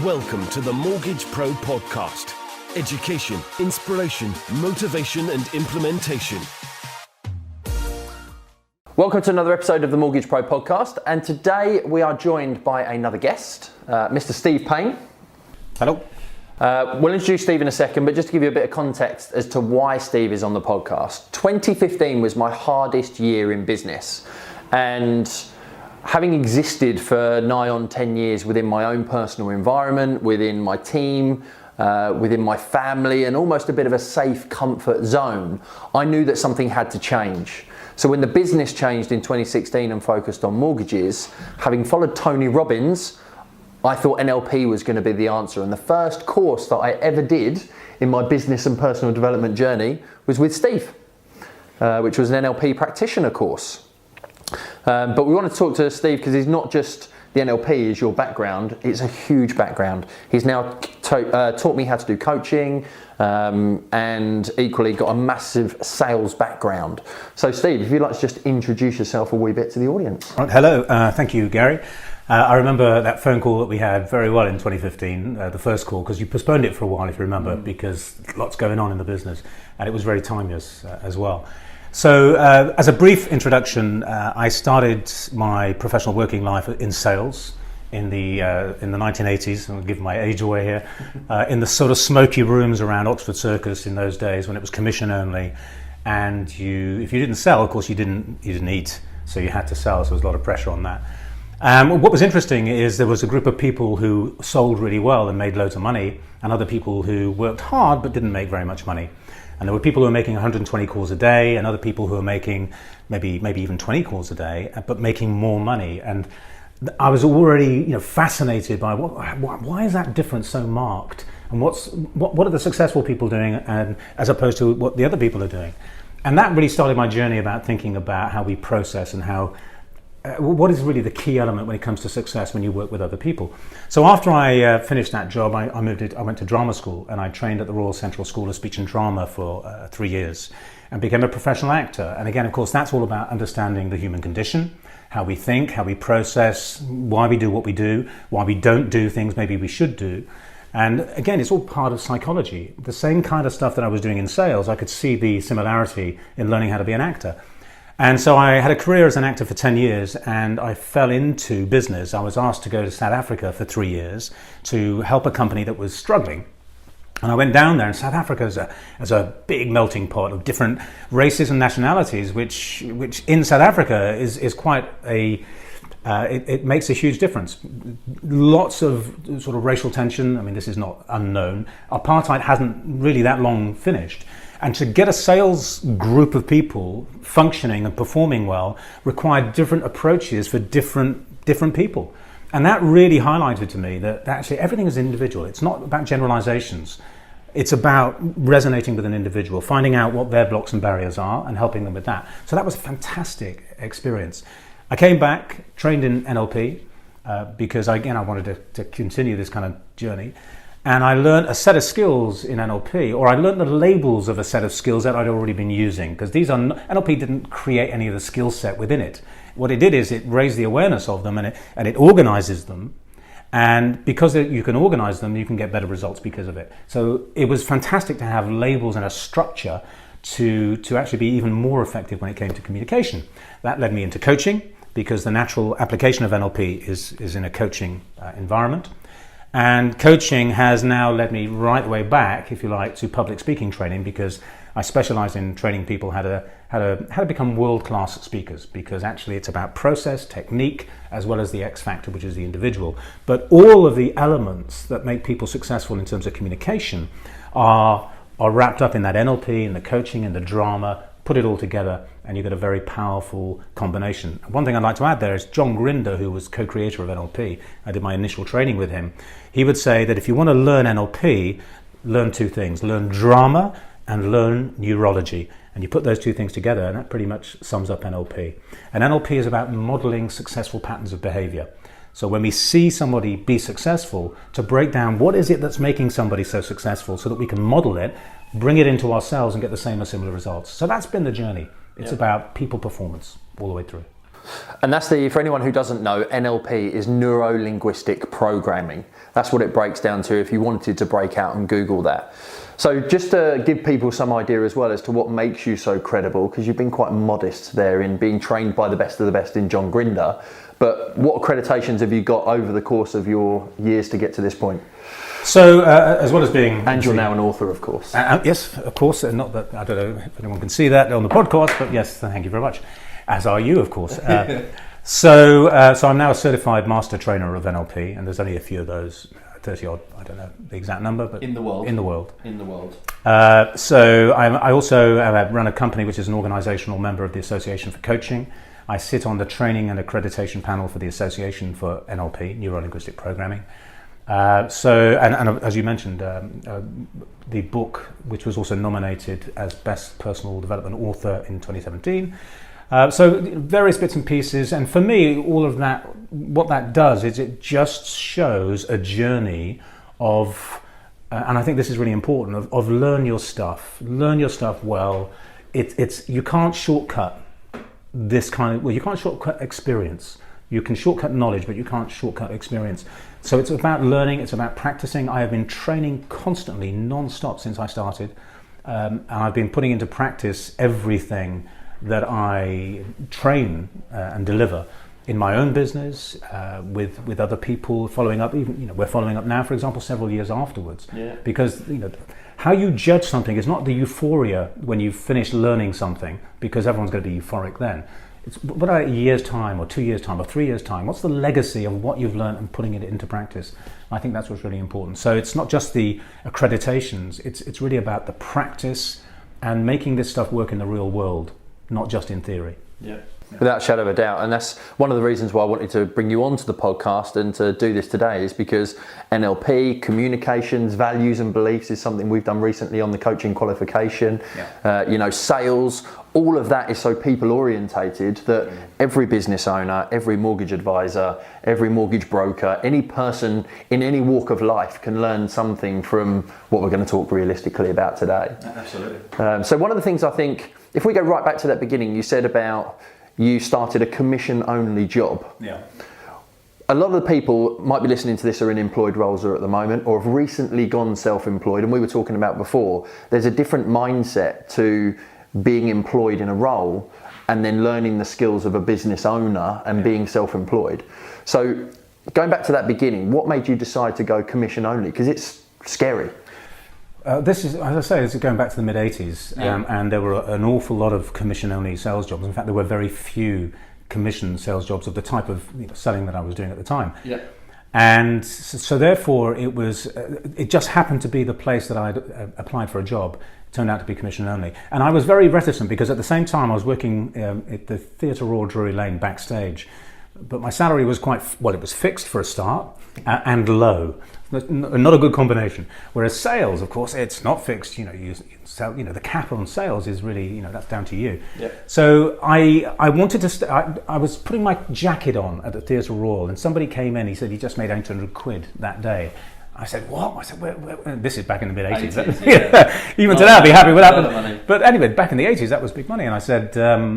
Welcome to the Mortgage Pro Podcast. Education, inspiration, motivation and implementation. Welcome to another episode of the Mortgage Pro Podcast, and today we are joined by another guest, Mr. Steve Payne. Hello. We'll introduce Steve in a second, but just to give you a bit of context as to why Steve is on the podcast. 2015 was my hardest year in business, and having existed for nigh on 10 years within my own personal environment, within my team, within my family, and almost a bit of a safe comfort zone, I knew that something had to change. So when the business changed in 2016 and focused on mortgages, having followed Tony Robbins, I thought NLP was going to be the answer. And the first course that I ever did in my business and personal development journey was with Steve, which was an NLP practitioner course. But we want to talk to Steve because he's not just the NLP is your background, it's a huge background. He's now taught me how to do coaching and equally got a massive sales background. So Steve, if you'd like to just introduce yourself a wee bit to the audience. Hello, thank you, Gary. I remember that phone call that we had very well in 2015, the first call, because you postponed it for a while, if you remember, because lots going on in the business, and it was very timeless as well. So as a brief introduction, I started my professional working life in sales in the 1980s. I'll give my age away here. In the sort of smoky rooms around Oxford Circus in those days when it was commission only, and if you didn't sell, of course you didn't eat, so you had to sell. So there was a lot of pressure on that. What was interesting is there was a group of people who sold really well and made loads of money, and other people who worked hard but didn't make very much money. And there were people who were making 120 calls a day, and other people who were making maybe even 20 calls a day, but making more money. And I was already, fascinated by why is that difference so marked, and what are the successful people doing, and as opposed to what the other people are doing. And that really started my journey about thinking about how we process and how. What is really the key element when it comes to success when you work with other people? So after I finished that job, I went to drama school, and I trained at the Royal Central School of Speech and Drama for 3 years and became a professional actor. And again, of course, that's all about understanding the human condition, how we think, how we process, why we do what we do, why we don't do things maybe we should do. And again, it's all part of psychology. The same kind of stuff that I was doing in sales, I could see the similarity in learning how to be an actor. And so I had a career as an actor for 10 years, and I fell into business. I was asked to go to South Africa for 3 years to help a company that was struggling. And I went down there, and South Africa is a big melting pot of different races and nationalities, which in South Africa is quite it makes a huge difference. Lots of sort of racial tension. I mean, this is not unknown. Apartheid hasn't really that long finished. And to get a sales group of people functioning and performing well required different approaches for different people. And that really highlighted to me that actually everything is individual. It's not about generalizations. It's about resonating with an individual, finding out what their blocks and barriers are and helping them with that. So that was a fantastic experience. I came back, trained in NLP, because again, I wanted to continue this kind of journey. And I learned a set of skills in NLP, or I learned the labels of a set of skills that I'd already been using, because NLP didn't create any of the skill set within it. What it did is it raised the awareness of them, and it organizes them. And because you can organize them, you can get better results because of it. So it was fantastic to have labels and a structure to actually be even more effective when it came to communication. That led me into coaching, because the natural application of NLP is in a coaching environment. And coaching has now led me right the way back, if you like, to public speaking training, because I specialize in training people how to become world-class speakers, because actually it's about process, technique, as well as the X factor, which is the individual. But all of the elements that make people successful in terms of communication are wrapped up in that NLP, in the coaching, in the drama. Put it all together, and you get a very powerful combination. One thing I'd like to add there is John Grinder, who was co-creator of NLP. I did my initial training with him. He would say that if you want to learn NLP, learn two things: learn drama and learn neurology. And you put those two things together, and that pretty much sums up NLP. And NLP is about modeling successful patterns of behavior. So when we see somebody be successful, to break down what is it that's making somebody so successful so that we can model it, bring it into ourselves and get the same or similar results. So that's been the journey. It's about people performance all the way through. And that's for anyone who doesn't know, NLP is neuro-linguistic programming. That's what it breaks down to if you wanted to break out and Google that. So just to give people some idea as well as to what makes you so credible, because you've been quite modest there in being trained by the best of the best in John Grinder, but what accreditations have you got over the course of your years to get to this point? So, as well as being... And you're now an author, of course. Yes, of course. Not that, I don't know if anyone can see that on the podcast, but yes, thank you very much. As are you, of course. So I'm now a certified master trainer of NLP, and there's only a few of those, 30 odd, I don't know the exact number, but... In the world. So I also run a company which is an organisational member of the Association for Coaching. I sit on the training and accreditation panel for the Association for NLP, Neuro-Linguistic Programming. And as you mentioned, the book, which was also nominated as Best Personal Development Author in 2017. So various bits and pieces, and for me, all of that, what that does is it just shows a journey of, and I think this is really important, of learn your stuff well. It's you can't shortcut this kind of, well, you can't shortcut experience. You can shortcut knowledge, but you can't shortcut experience. So it's about learning, it's about practicing. I have been training constantly, non-stop since I started, and I've been putting into practice everything that I train and deliver in my own business, with other people, following up. Even we're following up now, for example, several years afterwards. Yeah. Because how you judge something is not the euphoria when you finish learning something, because everyone's going to be euphoric then. It's what about a year's time, or 2 years' time, or 3 years' time? What's the legacy of what you've learned and putting it into practice? I think that's what's really important. So it's not just the accreditations; it's really about the practice and making this stuff work in the real world, not just in theory. Yeah. Without a shadow of a doubt. And that's one of the reasons why I wanted to bring you onto the podcast and to do this today, is because NLP, communications, values and beliefs is something we've done recently on the coaching qualification. Yeah. Sales, all of that is so people orientated that every business owner, every mortgage advisor, every mortgage broker, any person in any walk of life can learn something from what we're going to talk realistically about today. Absolutely. So one of the things I think, if we go right back to that beginning, you said about you started a commission-only job. Yeah. A lot of the people might be listening to this are in employed roles or at the moment, or have recently gone self-employed. And we were talking about before, there's a different mindset to being employed in a role and then learning the skills of a business owner and being self-employed. So going back to that beginning, what made you decide to go commission-only? Because it's scary. This is, as I say, this is going back to the mid-80s, and there were an awful lot of commission-only sales jobs. In fact, there were very few commission sales jobs of the type of selling that I was doing at the time. Yeah. And so therefore, it just happened to be the place that I'd applied for a job. It turned out to be commission-only. And I was very reticent, because at the same time I was working at the Theatre Royal Drury Lane backstage. But my salary was it was fixed for a start, and low. Not a good combination. Whereas sales, of course, it's not fixed. You sell. The cap on sales is really, that's down to you. Yeah. So I wanted to. I was putting my jacket on at the Theatre Royal, and somebody came in. He said he just made 800 quid that day. I said, what? I said, where? This is back in the mid-80s. Yeah. Even today, I'd be happy with that. But anyway, back in the 80s, that was big money. And I said,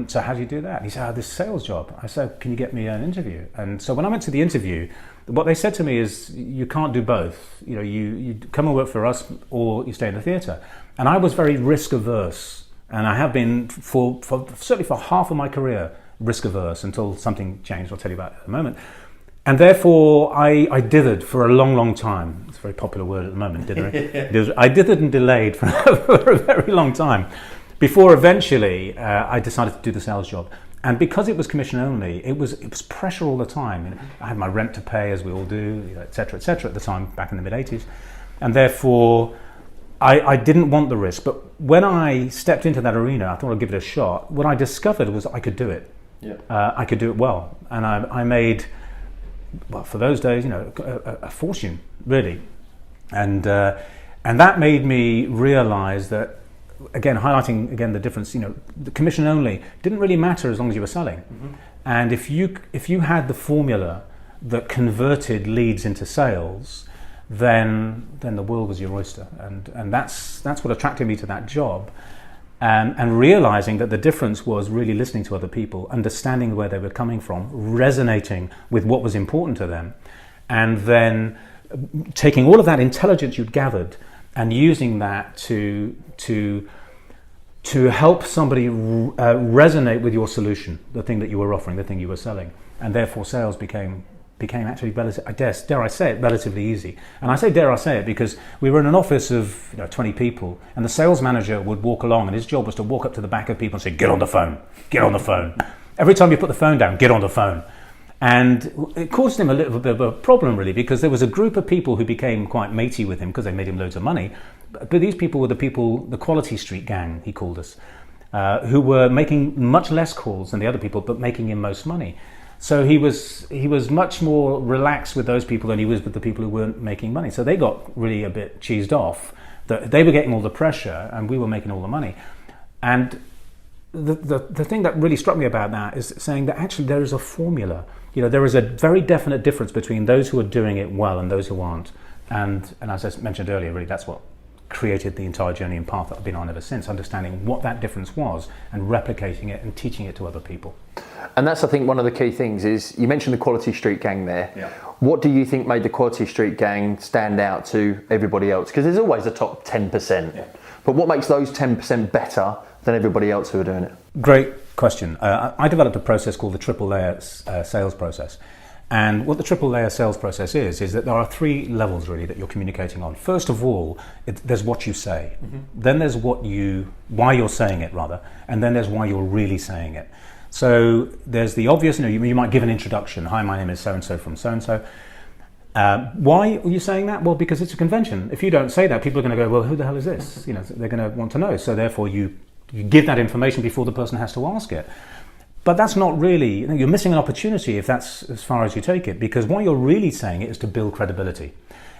so how do you do that? And he said, this sales job. I said, can you get me an interview? And so when I went to the interview, what they said to me is, you can't do both. You come and work for us, or you stay in the theatre. And I was very risk averse. And I have been, certainly for half of my career, risk averse, until something changed. I'll tell you about it in a moment. And therefore, I dithered for a long, long time. It's a very popular word at the moment, dithered. I dithered and delayed for a very long time, before eventually I decided to do the sales job. And because it was commission only, it was pressure all the time. I had my rent to pay, as we all do, et cetera, at the time, back in the mid-80s. And therefore, I didn't want the risk. But when I stepped into that arena, I thought I'd give it a shot. What I discovered was I could do it. Yeah. I could do it well. And I made... well, for those days, a fortune, really. And that made me realize that, again, highlighting the difference, the commission only didn't really matter as long as you were selling. Mm-hmm. And if you had the formula that converted leads into sales, then the world was your oyster. And that's what attracted me to that job. and realizing that the difference was really listening to other people, understanding where they were coming from, resonating with what was important to them, and then taking all of that intelligence you'd gathered and using that to help somebody resonate with your solution, the thing that you were offering, the thing you were selling, and therefore sales became actually, dare I say it, relatively easy. And I say dare I say it because we were in an office of 20 people, and the sales manager would walk along, and his job was to walk up to the back of people and say, get on the phone, get on the phone. Every time you put the phone down, get on the phone. And it caused him a little bit of a problem, really, because there was a group of people who became quite matey with him because they made him loads of money. But these people were the Quality Street gang, he called us, who were making much less calls than the other people, but making him most money. So he was much more relaxed with those people than he was with the people who weren't making money. So they got really a bit cheesed off that they were getting all the pressure and we were making all the money. And the thing that really struck me about that is saying that actually there is a formula. There is a very definite difference between those who are doing it well and those who aren't. And as I mentioned earlier, really that's what created the entire journey and path that I've been on ever since, understanding what that difference was and replicating it and teaching it to other people. And that's, I think, one of the key things is, you mentioned the Quality Street gang there. Yeah. What do you think made the Quality Street gang stand out to everybody else? Because there's always a top 10%. Yeah. But what makes those 10% better than everybody else who are doing it? Great question. I developed a process called the triple layer sales process. And what the triple layer sales process is that there are 3 levels really that you're communicating on. First of all, there's what you say. Mm-hmm. Then there's why you're saying it rather, and then there's why you're really saying it. So there's the obvious, you might give an introduction. Hi, my name is so-and-so from so-and-so. Why are you saying that? Well, because it's a convention. If you don't say that, people are going to go, well, who the hell is this? They're going to want to know. So therefore you give that information before the person has to ask it. But that's not really, you're missing an opportunity if that's as far as you take it, because what you're really saying is to build credibility.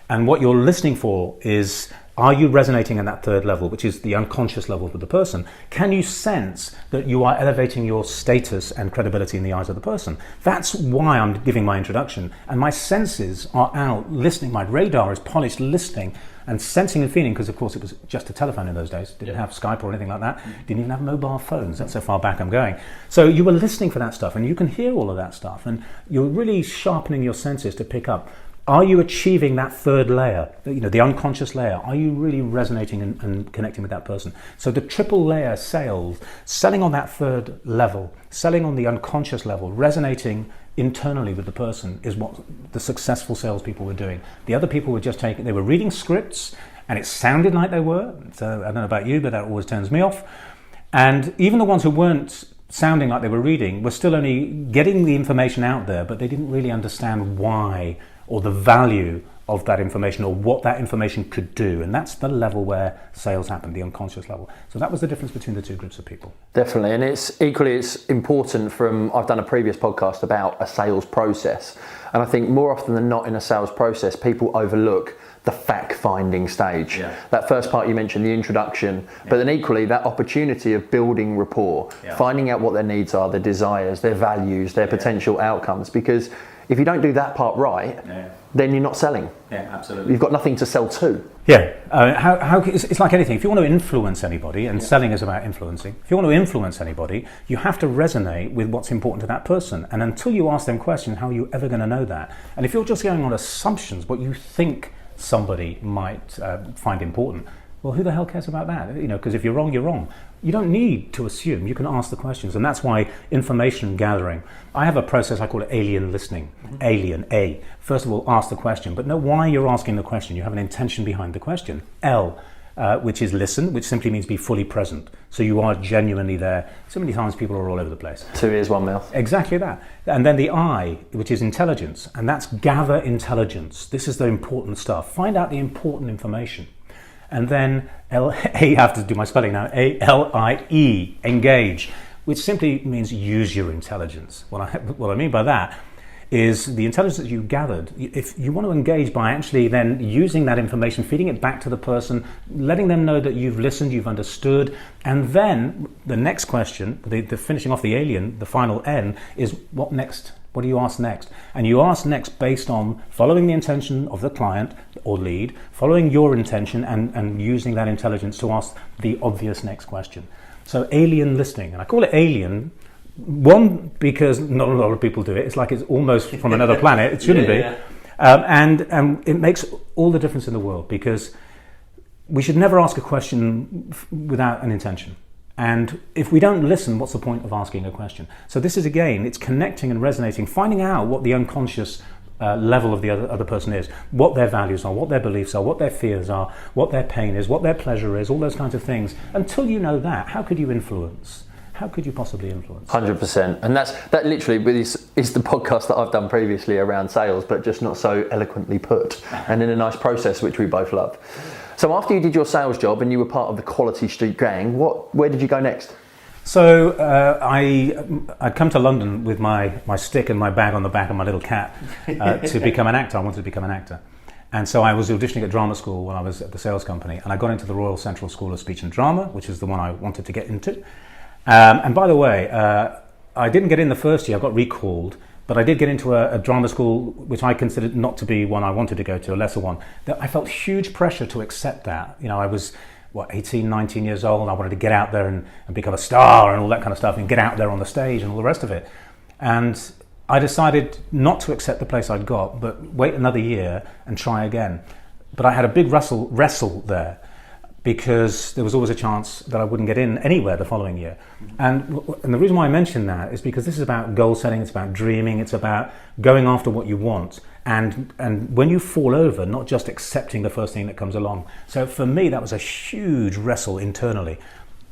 And what you're listening for is, are you resonating in that third level, which is the unconscious level with the person? Can you sense that you are elevating your status and credibility in the eyes of the person? That's why I'm giving my introduction. And my senses are out listening. My radar is polished listening and sensing and feeling, because of course it was just a telephone in those days. Didn't have Skype or anything like that. Didn't even have mobile phones. That's how far back I'm going. So you were listening for that stuff, and you can hear all of that stuff, and you're really sharpening your senses to pick up. Are you achieving that third layer, the unconscious layer? Are you really resonating and connecting with that person? So the triple layer sales, selling on that third level, selling on the unconscious level, resonating internally with the person, is what the successful salespeople were doing. The other people were just they were reading scripts, and it sounded like they were. So I don't know about you, but that always turns me off. And even the ones who weren't sounding like they were reading were still only getting the information out there, but they didn't really understand why or the value of that information or what that information could do. And that's the level where sales happen, the unconscious level. So that was the difference between the 2 groups of people. Definitely. And it's important I've done a previous podcast about a sales process. And I think more often than not in a sales process, people overlook the fact-finding stage. Yeah. That first part you mentioned, the introduction, but then equally that opportunity of building rapport, finding out what their needs are, their desires, their values, their potential outcomes. Because if you don't do that part right, then you're not selling. Yeah, absolutely. You've got nothing to sell to. Yeah, it's like anything. If you want to influence anybody, and selling is about influencing, if you want to influence anybody, you have to resonate with what's important to that person. And until you ask them questions, how are you ever going to know that? And if you're just going on assumptions, what you think somebody might find important, well, who the hell cares about that? Because if you're wrong, you're wrong. You don't need to assume. You can ask the questions, and that's why information gathering. I have a process I call it alien listening. Alien, A. First of all, ask the question, but know why you're asking the question. You have an intention behind the question. L, which is listen, which simply means be fully present. So you are genuinely there. So many times people are all over the place. 2 ears, 1 mouth. Exactly that. And then the I, which is intelligence, and that's gather intelligence. This is the important stuff. Find out the important information. And then I have to do my spelling now, A-L-I-E, engage, which simply means use your intelligence. What I mean by that is the intelligence that you gathered. If you want to engage by actually then using that information, feeding it back to the person, letting them know that you've listened, you've understood, and then the next question, the finishing off the alien, the final N, is what next? What do you ask next? And you ask next based on following the intention of the client or lead, following your intention and using that intelligence to ask the obvious next question. So alien listening, and I call it alien. One, because not a lot of people do it. It's like it's almost from another planet. It shouldn't be. And it makes all the difference in the world, because we should never ask a question without an intention. And if we don't listen, what's the point of asking a question? So this is, again, it's connecting and resonating, finding out what the unconscious level of the other person is, what their values are, what their beliefs are, what their fears are, what their pain is, what their pleasure is, all those kinds of things. Until you know that, how could you influence? How could you possibly influence? 100%. And that literally is the podcast that I've done previously around sales, but just not so eloquently put, and in a nice process, which we both love. So after you did your sales job and you were part of the Quality Street gang, where did you go next? So I'd come to London with my stick and my bag on the back and my little cat to become an actor. I wanted to become an actor. And so I was auditioning at drama school when I was at the sales company, and I got into the Royal Central School of Speech and Drama, which is the one I wanted to get into. And by the way, I didn't get in the first year, I got recalled, but I did get into a drama school which I considered not to be one I wanted to go to, a lesser one. I felt huge pressure to accept that. You know, I was, 18, 19 years old. I wanted to get out there and become a star and all that kind of stuff, and get out there on the stage and all the rest of it. And I decided not to accept the place I'd got, but wait another year and try again. But I had a big wrestle there, because there was always a chance that I wouldn't get in anywhere the following year. And the reason why I mention that is because this is about goal setting, it's about dreaming, it's about going after what you want. And when you fall over, not just accepting the first thing that comes along. So for me, that was a huge wrestle internally.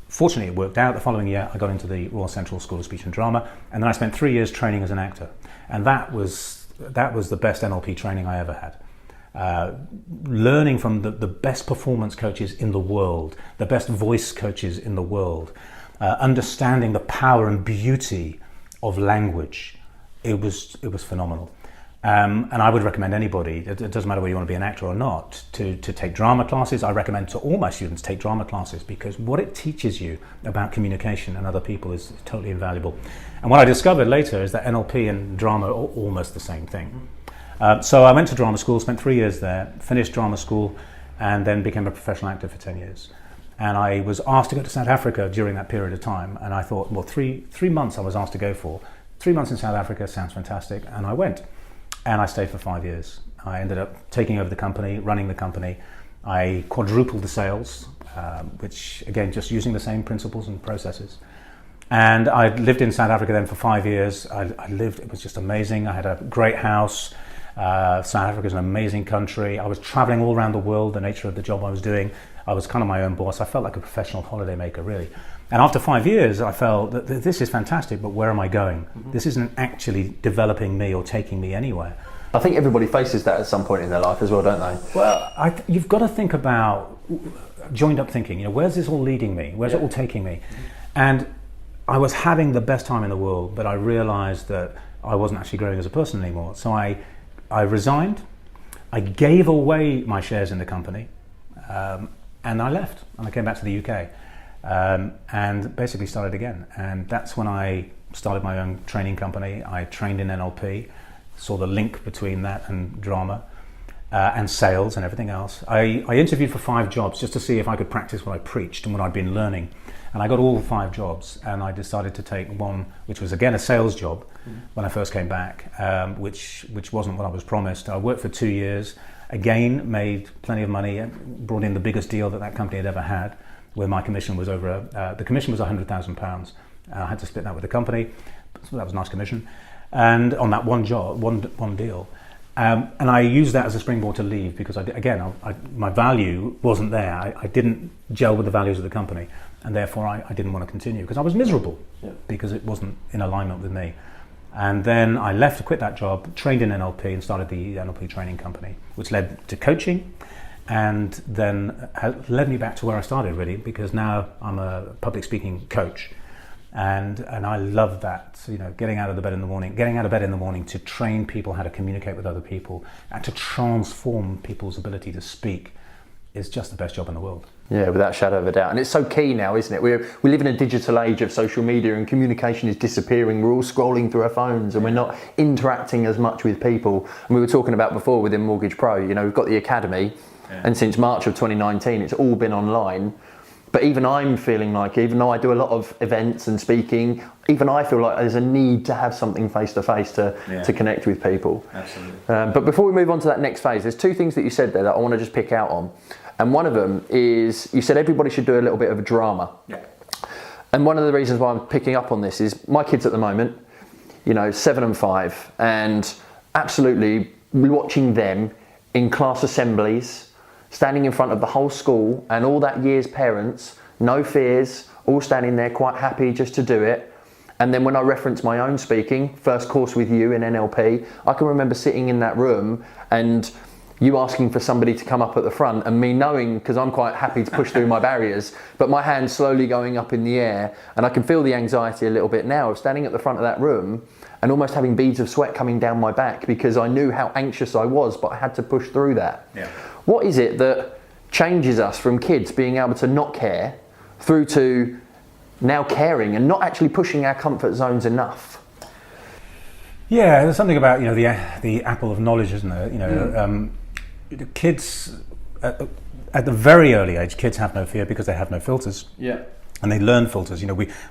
Fortunately, it worked out. The following year, I got into the Royal Central School of Speech and Drama, and then I spent 3 years training as an actor. And that was the best NLP training I ever had. Learning from the best performance coaches in the world, the best voice coaches in the world, understanding the power and beauty of language. It was phenomenal. And I would recommend anybody, it doesn't matter whether you want to be an actor or not, to take drama classes. I recommend to all my students take drama classes, because what it teaches you about communication and other people is totally invaluable. And what I discovered later is that NLP and drama are almost the same thing. So I went to drama school, spent 3 years there, finished drama school, and then became a professional actor for 10 years. And I was asked to go to South Africa during that period of time. And I thought, well, three months I was asked to go for. 3 months in South Africa sounds fantastic. And I went. And I stayed for 5 years. I ended up taking over the company, running the company. I quadrupled the sales, which, again, just using the same principles and processes. And I lived in South Africa then for 5 years. It was just amazing. I had a great house. South Africa is an amazing country. I was traveling all around the world, the nature of the job I was doing. I was kind of my own boss. I felt like a professional holidaymaker, really. And after 5 years, I felt that this is fantastic, but where am I going? Mm-hmm. This isn't actually developing me or taking me anywhere. I think everybody faces that at some point in their life as well, don't they? Well, you've got to think about joined up thinking. Where's this all leading me? Where's it all taking me? And I was having the best time in the world, but I realized that I wasn't actually growing as a person anymore. So I resigned, I gave away my shares in the company, and I left, and I came back to the UK, and basically started again. And that's when I started my own training company. I trained in NLP, saw the link between that and drama, and sales and everything else. I interviewed for 5 jobs just to see if I could practice what I preached and what I'd been learning. And I got all 5 jobs, and I decided to take one, which was again a sales job when I first came back, which wasn't what I was promised. I worked for 2 years, again made plenty of money, brought in the biggest deal that company had ever had, where my commission was the commission was £100,000. I had to split that with the company, so that was a nice commission. And on that one job, one deal. And I used that as a springboard to leave, because my value wasn't there. I didn't gel with the values of the company, and therefore I didn't want to continue, because I was miserable, because it wasn't in alignment with me. And then I left to quit that job, trained in NLP, and started the NLP training company, which led to coaching, and then led me back to where I started, really, because now I'm a public speaking coach. And I love that, getting out of bed in the morning to train people how to communicate with other people and to transform people's ability to speak is just the best job in the world. Yeah, without a shadow of a doubt. And it's so key now, isn't it? We live in a digital age of social media, and communication is disappearing. We're all scrolling through our phones, and we're not interacting as much with people. And we were talking about before within Mortgage Pro, we've got the Academy, and since March of 2019, it's all been online. But even I'm feeling like, even though I do a lot of events and speaking, even I feel like there's a need to have something face to face to connect with people. Absolutely. But before we move on to that next phase, there's two things that you said there that I want to just pick out on. And one of them is, you said everybody should do a little bit of a drama. Yeah. And one of the reasons why I'm picking up on this is my kids at the moment, 7 and 5, and absolutely watching them in class assemblies, standing in front of the whole school and all that year's parents, no fears, all standing there quite happy just to do it. And then when I reference my own speaking, first course with you in NLP, I can remember sitting in that room and you asking for somebody to come up at the front, and me knowing, because I'm quite happy to push through my barriers, but my hand slowly going up in the air, and I can feel the anxiety a little bit now of standing at the front of that room and almost having beads of sweat coming down my back because I knew how anxious I was, but I had to push through that. Yeah. What is it that changes us from kids being able to not care through to now caring and not actually pushing our comfort zones enough? Yeah, there's something about the apple of knowledge, isn't there? Kids at the very early age, kids have no fear because they have no filters. Yeah. And they learn filters.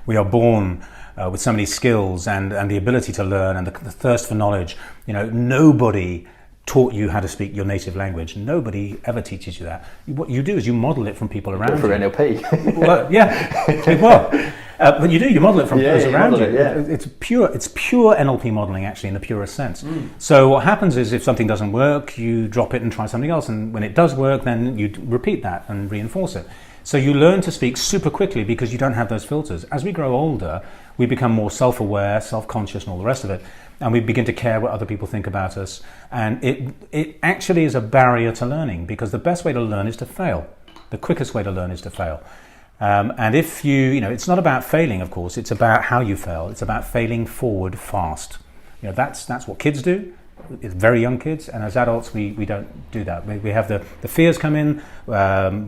We are born with so many skills and the ability to learn and the thirst for knowledge. Nobody taught you how to speak your native language. Nobody ever teaches you that. What you do is you model it from people around you. For NLP. Well, yeah. Well, but you model it from those around you. It's pure NLP modeling, actually, in the purest sense. So what happens is if something doesn't work, you drop it and try something else. And when it does work, then you repeat that and reinforce it. So you learn to speak super quickly because you don't have those filters. As we grow older, we become more self-aware, self-conscious and all the rest of it. And we begin to care what other people think about us. And it actually is a barrier to learning, because the best way to learn is to fail. The quickest way to learn is to fail. And if it's not about failing, of course, it's about how you fail. It's about failing forward fast. That's what kids do. It's very young kids, and as adults we don't do that. We have the fears come in.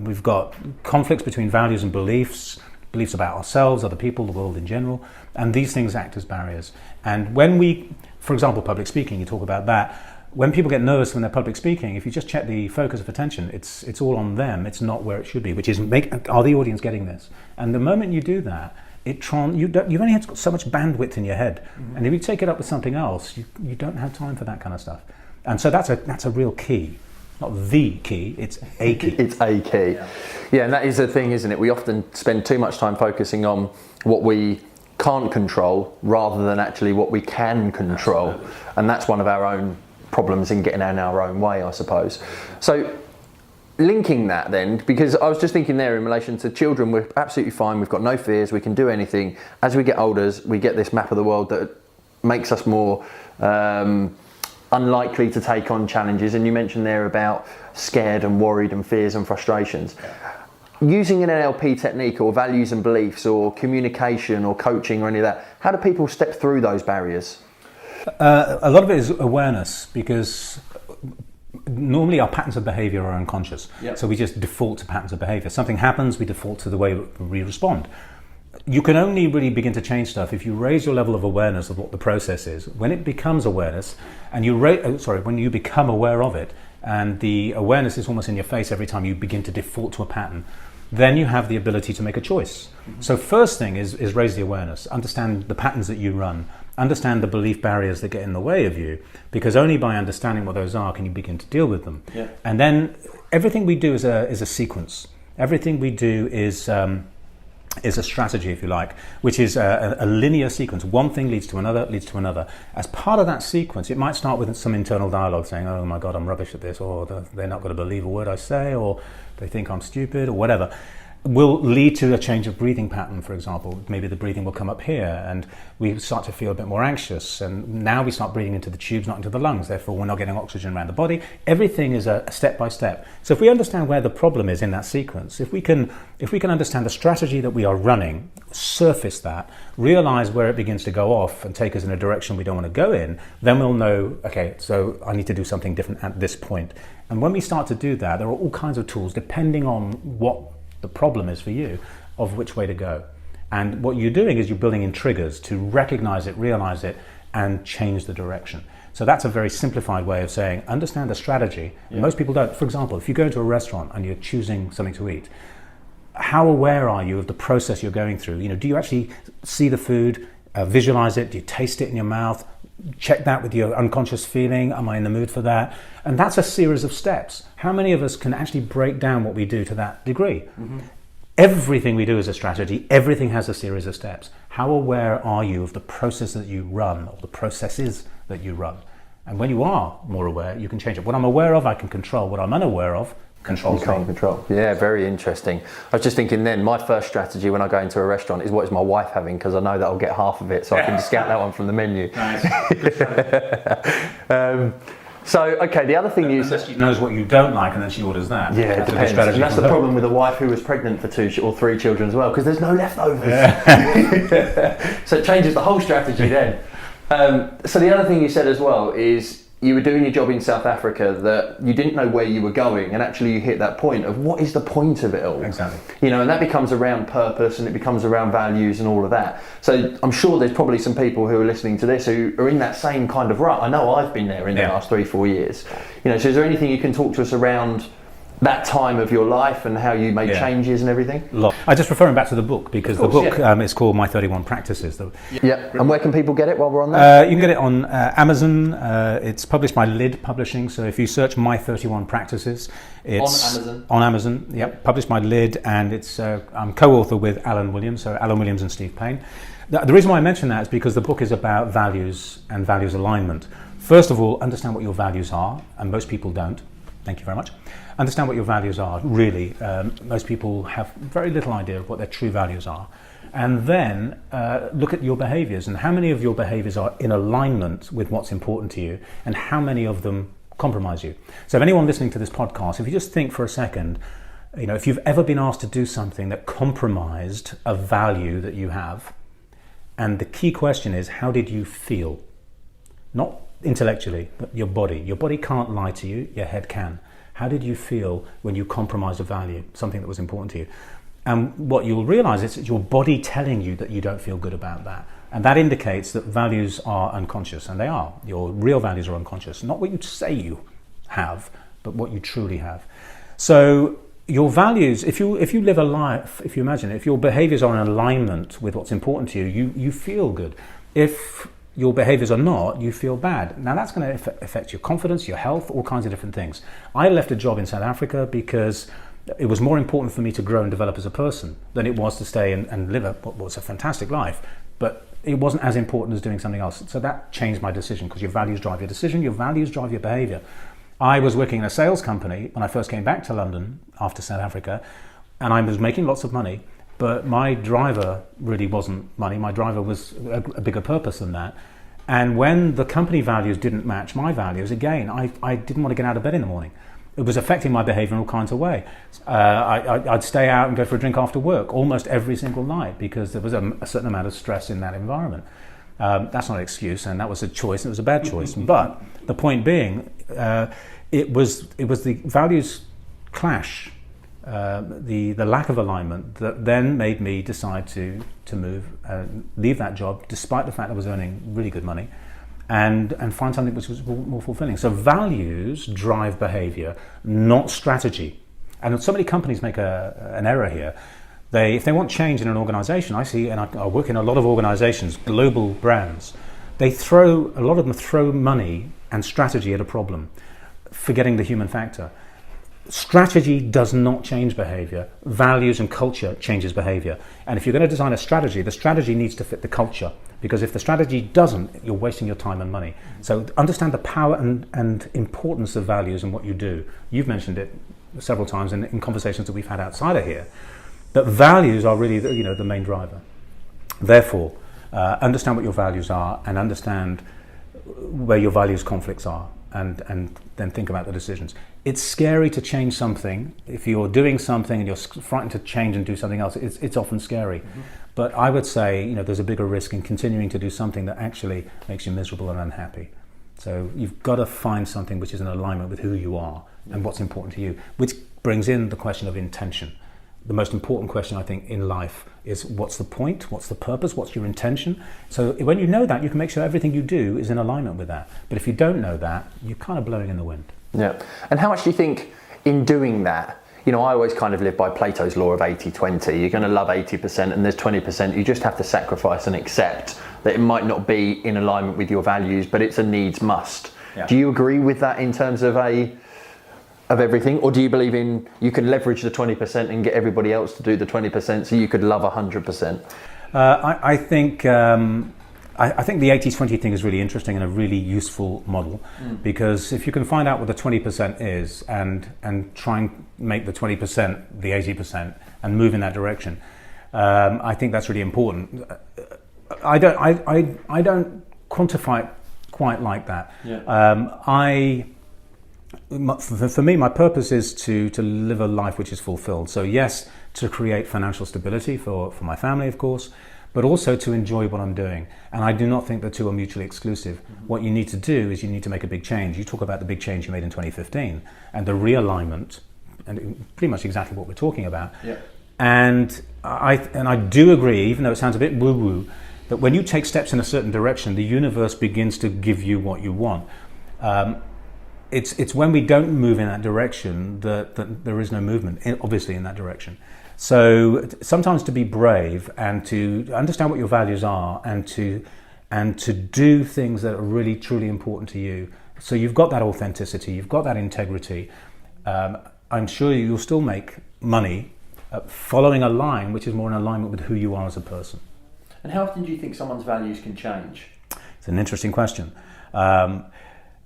We've got conflicts between values and beliefs about ourselves, other people, the world in general, and these things act as barriers. And when we, for example, public speaking, you talk about that. When people get nervous when they're public speaking, if you just check the focus of attention, it's all on them. It's not where it should be, which is are the audience getting this? And the moment you do that, you've only got so much bandwidth in your head, and if you take it up with something else, you don't have time for that kind of stuff. And so that's a real key. Not the key, it's a key. It's a key. Yeah, and that is the thing, isn't it? We often spend too much time focusing on what we can't control rather than actually what we can control. Absolutely. And that's one of our own problems in getting in our own way, I suppose. So linking that then, because I was just thinking there in relation to children, we're absolutely fine, we've got no fears, we can do anything. As we get older, we get this map of the world that makes us more unlikely to take on challenges. And you mentioned there about scared and worried and fears and frustrations. Using an NLP technique or values and beliefs or communication or coaching or any of that, how do people step through those barriers? A lot of it is awareness, because normally our patterns of behavior are unconscious. So we just default to patterns of behavior. Something happens, we default to the way we respond. You can only really begin to change stuff if you raise your level of awareness of what the process is. When it becomes awareness, and when you become aware of it, and the awareness is almost in your face every time you begin to default to a pattern, then you have the ability to make a choice. So first thing is raise the awareness, understand the patterns that you run, understand the belief barriers that get in the way of you, because only by understanding what those are can you begin to deal with them. And then everything we do is a sequence. Everything we do is a strategy, if you like, which is a linear sequence. One thing leads to another, leads to another. As part of that sequence, it might start with some internal dialogue saying, oh my God, I'm rubbish at this, or they're not going to believe a word I say, or they think I'm stupid, or whatever. Will lead to a change of breathing pattern, for example. Maybe the breathing will come up here and we start to feel a bit more anxious, and now we start breathing into the tubes, not into the lungs, therefore we're not getting oxygen around the body. Everything is a step by step. So if we understand where the problem is in that sequence, if we can understand the strategy that we are running, surface that, realize where it begins to go off and take us in a direction we don't want to go in, then we'll know, okay, so I need to do something different at this point. And when we start to do that, there are all kinds of tools depending on what the problem is for you, of which way to go. And what you're doing is you're building in triggers to recognize it, realize it, and change the direction. So that's a very simplified way of saying, understand the strategy. Most people don't. For example, if you go into a restaurant and you're choosing something to eat, how aware are you of the process you're going through? Do you actually see the food, visualize it? Do you taste it in your mouth? Check that with your unconscious feeling. Am I in the mood for that? And that's a series of steps. How many of us can actually break down what we do to that degree? Everything we do is a strategy. Everything has a series of steps. How aware are you of the process that you run, or the processes that you run? And when you are more aware, you can change it. What I'm aware of, I can control. What I'm unaware of, controls you can't me. control. Yeah, very interesting. I was just thinking then, my first strategy when I go into a restaurant is, what is my wife having? Because I know that I'll get half of it, so I can discount that one from the menu. Nice. Good strategy. So, okay, the other thing Unless she knows what you don't like and then she orders that. Yeah, it depends. And that's the problem with a wife who was pregnant for 2 or 3 children as well, because there's no leftovers. Yeah. So it changes the whole strategy then. So the other thing you said as well is, you were doing your job in South Africa, that you didn't know where you were going, and actually you hit that point of, what is the point of it all? Exactly. And that becomes around purpose, and it becomes around values and all of that. So I'm sure there's probably some people who are listening to this who are in that same kind of rut. I know I've been there in the last 3-4 years. So is there anything you can talk to us around that time of your life and how you made changes and everything? I just referring back to the book, because the book is called My 31 Practices. And where can people get it while we're on that? You can get it on Amazon. It's published by Lid Publishing, so if you search My 31 Practices, it's on Amazon. Yep, published by Lid, and it's I'm co-author with Alan Williams, so Alan Williams and Steve Payne. The reason why I mention that is because the book is about values and values alignment. First of all, understand what your values are, and most people don't. Thank you very much. Understand what your values are, really. Most people have very little idea of what their true values are. And then look at your behaviours, and how many of your behaviours are in alignment with what's important to you, and how many of them compromise you. So if anyone listening to this podcast, if you just think for a second, if you've ever been asked to do something that compromised a value that you have, and the key question is, how did you feel? Not intellectually, but your body. Your body can't lie to you, your head can. How did you feel when you compromised a value, something that was important to you? And what you'll realise is it's your body telling you that you don't feel good about that. And that indicates that values are unconscious, and they are. Your real values are unconscious. Not what you say you have, but what you truly have. So your values, if you live a life, if you imagine, if your behaviours are in alignment with what's important to you, you feel good. If your behaviours are not, you feel bad. Now that's going to affect your confidence, your health, all kinds of different things. I left a job in South Africa because it was more important for me to grow and develop as a person than it was to stay and live what was a fantastic life. But it wasn't as important as doing something else. So that changed my decision, because your values drive your decision, your values drive your behaviour. I was working in a sales company when I first came back to London after South Africa, and I was making lots of money. But my driver really wasn't money. My driver was a bigger purpose than that. And when the company values didn't match my values, again, I didn't want to get out of bed in the morning. It was affecting my behaviour in all kinds of ways. I'd stay out and go for a drink after work almost every single night, because there was a certain amount of stress in that environment. That's not an excuse, and that was a choice, and it was a bad choice. But the point being, it was the values clash, the lack of alignment, that then made me decide to move, leave that job, despite the fact I was earning really good money, and find something which was more fulfilling. So values drive behaviour, not strategy. And so many companies make an error here. If they want change in an organisation, I see, and I work in a lot of organisations, global brands, a lot of them throw money and strategy at a problem, forgetting the human factor. Strategy does not change behaviour. Values and culture changes behaviour. And if you're going to design a strategy, the strategy needs to fit the culture, because if the strategy doesn't, you're wasting your time and money. So understand the power and importance of values and what you do. You've mentioned it several times in conversations that we've had outside of here, that values are really the main driver. Therefore, understand what your values are, and understand where your values conflicts are, and then think about the decisions. It's scary to change something. If you're doing something and you're frightened to change and do something else, it's often scary. Mm-hmm. But I would say, there's a bigger risk in continuing to do something that actually makes you miserable and unhappy. So you've got to find something which is in alignment with who you are and what's important to you, which brings in the question of intention. The most important question, I think, in life is, what's the point? What's the purpose? What's your intention? So when you know that, you can make sure everything you do is in alignment with that. But if you don't know that, you're kind of blowing in the wind. Yeah. And how much do you think in doing that, I always kind of live by Plato's law of 80-20. You're going to love 80% and there's 20% you just have to sacrifice and accept that it might not be in alignment with your values, but it's a needs must. Yeah. Do you agree with that in terms of everything, or do you believe in you can leverage the 20% and get everybody else to do the 20% so you could love 100%? I think the 80-20 thing is really interesting and a really useful model, because if you can find out what the 20% is and try and make the 20% the 80% and move in that direction, I think that's really important. I don't quantify it quite like that. Yeah. For me, my purpose is to live a life which is fulfilled. So yes, to create financial stability for my family, of course, but also to enjoy what I'm doing. And I do not think the two are mutually exclusive. Mm-hmm. What you need to do is you need to make a big change. You talk about the big change you made in 2015 and the realignment, and pretty much exactly what we're talking about. Yeah. And I do agree, even though it sounds a bit woo-woo, that when you take steps in a certain direction, the universe begins to give you what you want. It's when we don't move in that direction that there is no movement, obviously, in that direction. So sometimes to be brave and to understand what your values are and to do things that are really truly important to you. So you've got that authenticity, you've got that integrity. I'm sure you'll still make money following a line which is more in alignment with who you are as a person. And how often do you think someone's values can change? It's an interesting question.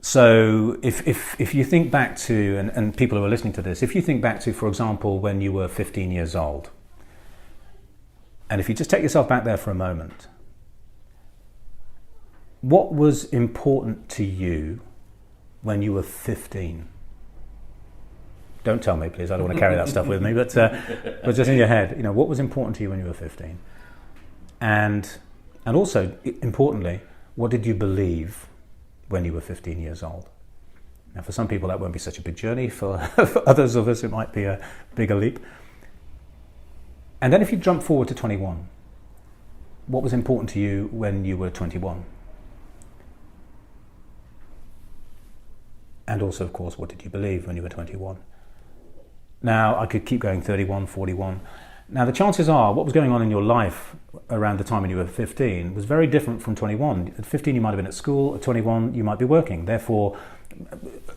So if you think back to, and people who are listening to this, if you think back to, for example, when you were 15 years old, and if you just take yourself back there for a moment, what was important to you when you were 15? Don't tell me, please. I don't want to carry that stuff with me, but just in your head, what was important to you when you were 15? And also, importantly, what did you believe when you were 15 years old? Now, for some people, that won't be such a big journey. For others of us, it might be a bigger leap. And then if you jump forward to 21, what was important to you when you were 21? And also, of course, what did you believe when you were 21? Now, I could keep going, 31, 41. Now, the chances are what was going on in your life around the time when you were 15 was very different from 21. At 15, you might have been at school. At 21, you might be working. Therefore,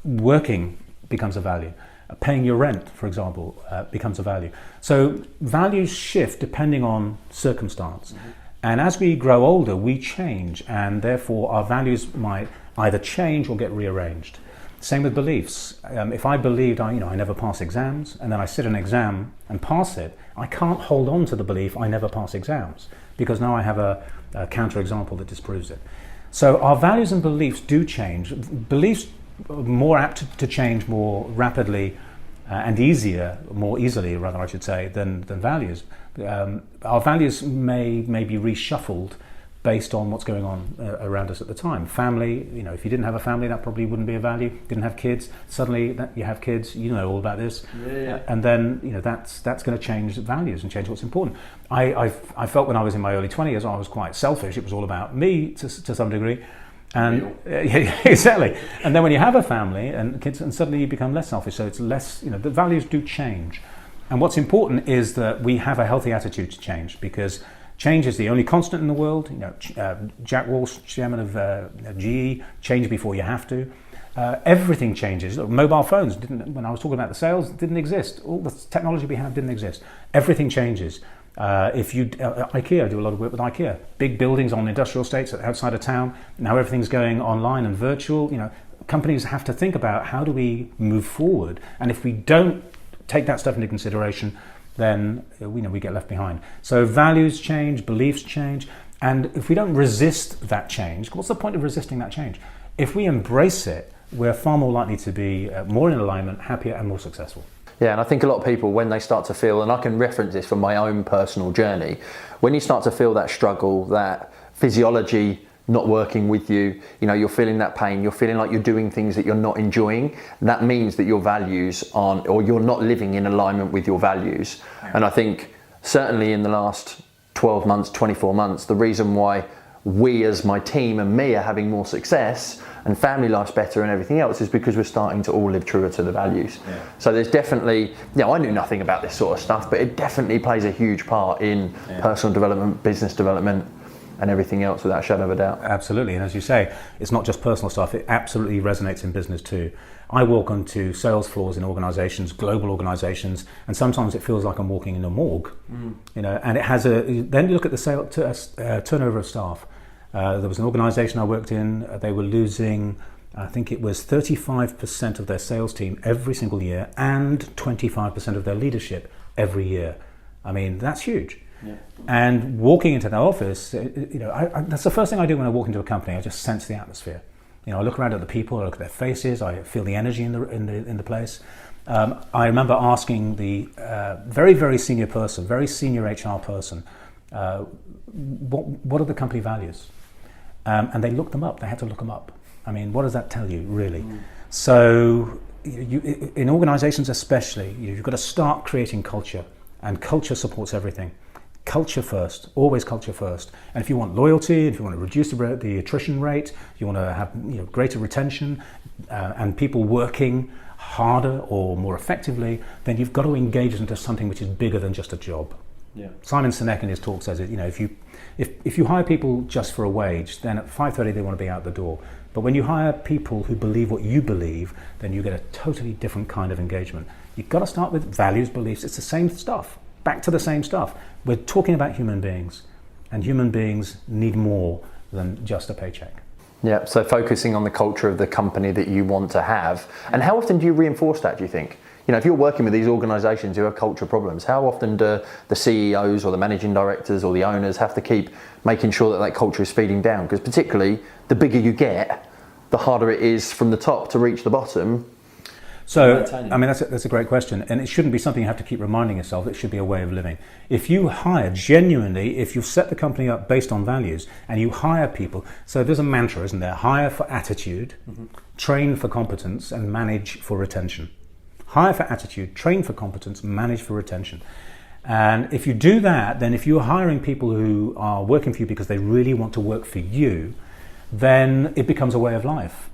working becomes a value. Paying your rent, for example, becomes a value. So values shift depending on circumstance. Mm-hmm. And as we grow older, we change, and therefore our values might either change or get rearranged. Same with beliefs. If I believed I never pass exams, and then I sit an exam and pass it, I can't hold on to the belief I never pass exams, because now I have a counter-example that disproves it. So our values and beliefs do change. Beliefs are more apt to change more rapidly and more easily, I should say, than values. Our values may be reshuffled based on what's going on around us at the time. Family, if you didn't have a family, that probably wouldn't be a value. Didn't have kids, suddenly that you have kids, you know all about this. Yeah. And then that's going to change values and change what's important. I felt when I was in my early 20s, I was quite selfish. It was all about me to some degree. And exactly. And then when you have a family and kids, and suddenly you become less selfish. So it's less, the values do change. And what's important is that we have a healthy attitude to change, because change is the only constant in the world. Jack Welch, chairman of GE, change before you have to. Everything changes. Mobile phones when I was talking about the sales, didn't exist. All the technology we have didn't exist. Everything changes. IKEA, do a lot of work with IKEA. Big buildings on industrial estates outside of town. Now everything's going online and virtual. Companies have to think about how do we move forward. And if we don't take that stuff into consideration, then we get left behind. So values change, beliefs change, and if we don't resist that change, what's the point of resisting that change? If we embrace it, we're far more likely to be more in alignment, happier, and more successful. Yeah, and I think a lot of people, when they start to feel, and I can reference this from my own personal journey, when you start to feel that struggle, that physiology not working with you, you're feeling that pain, you're feeling like you're doing things that you're not enjoying, that means that your values aren't, or you're not living in alignment with your values. Yeah. And I think certainly in the last 12 months, 24 months, the reason why we as my team and me are having more success and family life's better and everything else, is because we're starting to all live truer to the values. Yeah. So there's definitely, I knew nothing about this sort of stuff, but it definitely plays a huge part in personal development, business development, and everything else, without a shadow of a doubt. Absolutely, and as you say, it's not just personal stuff, it absolutely resonates in business too. I walk onto sales floors in organisations, global organisations, and sometimes it feels like I'm walking in a morgue. And it has then you look at the turnover of staff. There was an organisation I worked in, they were losing, I think it was 35% of their sales team every single year and 25% of their leadership every year. I mean, that's huge. Yeah. And walking into that office, that's the first thing I do when I walk into a company. I just sense the atmosphere. I look around at the people, I look at their faces, I feel the energy in the place. I remember asking the very, very senior person, very senior HR person, what are the company values? And they looked them up. They had to look them up. I mean, what does that tell you, really? So, in organisations especially, you've got to start creating culture, and culture supports everything. Culture first, always culture first. And if you want loyalty, if you want to reduce the attrition rate, you want to have greater retention, and people working harder or more effectively, then you've got to engage into something which is bigger than just a job. Yeah. Simon Sinek in his talk says it. If you hire people just for a wage, then at 5:30 they want to be out the door. But when you hire people who believe what you believe, then you get a totally different kind of engagement. You've got to start with values, beliefs. It's the same stuff. Back to the same stuff. We're talking about human beings, and human beings need more than just a paycheck. Yeah, so focusing on the culture of the company that you want to have. And how often do you reinforce that, do you think? If you're working with these organisations who have culture problems, how often do the CEOs or the managing directors or the owners have to keep making sure that culture is feeding down? Because particularly, the bigger you get, the harder it is from the top to reach the bottom. So, I mean, that's a great question, and it shouldn't be something you have to keep reminding yourself. It should be a way of living. If you hire genuinely, if you've set the company up based on values, and you hire people, so there's a mantra, isn't there? Hire for attitude, train for competence, and manage for retention. Hire for attitude, train for competence, manage for retention. And if you do that, then if you're hiring people who are working for you because they really want to work for you, then it becomes a way of life.